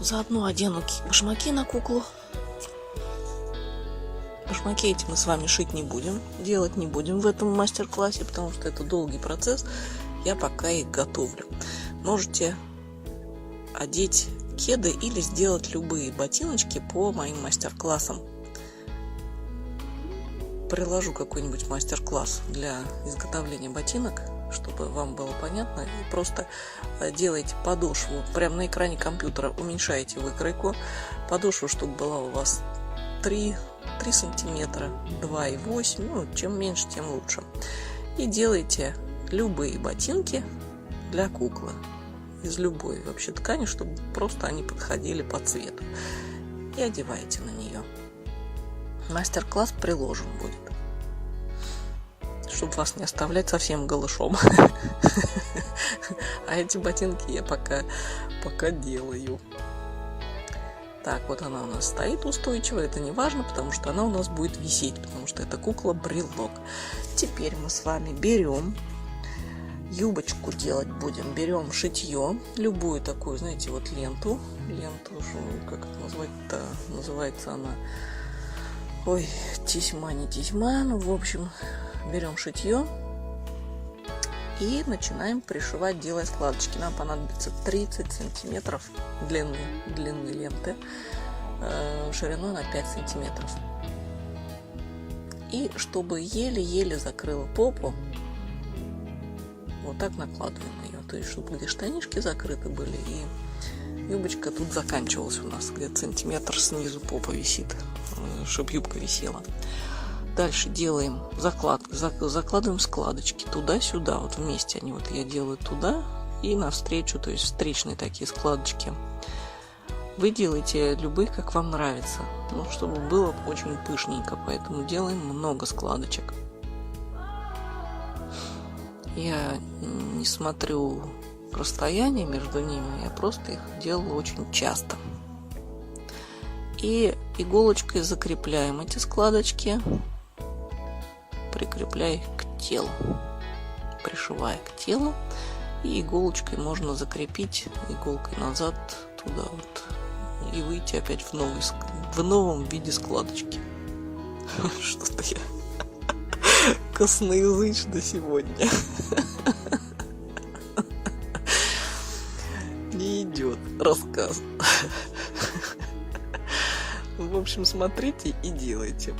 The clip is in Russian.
Заодно одену башмаки на куклу. Башмаки эти мы с вами шить не будем, делать не будем в этом мастер-классе, потому что это долгий процесс. Я пока их готовлю. Можете одеть кеды или сделать любые ботиночки по моим мастер-классам. Приложу какой-нибудь мастер-класс для изготовления ботинок, чтобы вам было понятно. И просто делайте подошву прямо на экране компьютера, уменьшаете выкройку. Подошву, чтобы была у вас 3 сантиметра, 2,8, ну, чем меньше, тем лучше. И делайте любые ботинки для куклы из любой вообще ткани, чтобы просто они подходили по цвету. И одевайте на нее. Мастер-класс приложен будет, чтобы вас не оставлять совсем голышом. А эти ботинки я пока делаю. Так, вот она у нас стоит устойчиво, это не важно, потому что она у нас будет висеть, потому что это кукла-брелок. Теперь мы с вами берем юбочку делать будем, берем шитье, любую такую, знаете, вот ленту, как это назвать-то, называется она, ой, тесьма, не тесьма, ну, в общем, берем шитье и начинаем пришивать, делая складочки. Нам понадобится 30 сантиметров длины ленты, шириной на 5 сантиметров. И чтобы еле-еле закрыла попу, вот так накладываем ее. То есть, чтобы где штанишки закрыты были, и юбочка тут заканчивалась у нас, где-то сантиметр снизу попа висит, чтобы юбка висела. Дальше делаем закладываем складочки туда-сюда, вот вместе они, вот я делаю туда и навстречу, то есть встречные такие складочки. Вы делаете любых, как вам нравится, но чтобы было очень пышненько, поэтому делаем много складочек. Я не смотрю расстояние между ними, я просто их делаю очень часто. И иголочкой закрепляем эти складочки, прикрепляя их к телу, пришивая к телу, и иголочкой можно закрепить иголкой назад туда вот и выйти опять в новом виде складочки. Что-то я косноязычно сегодня. Не идет рассказ. В общем, смотрите и делайте.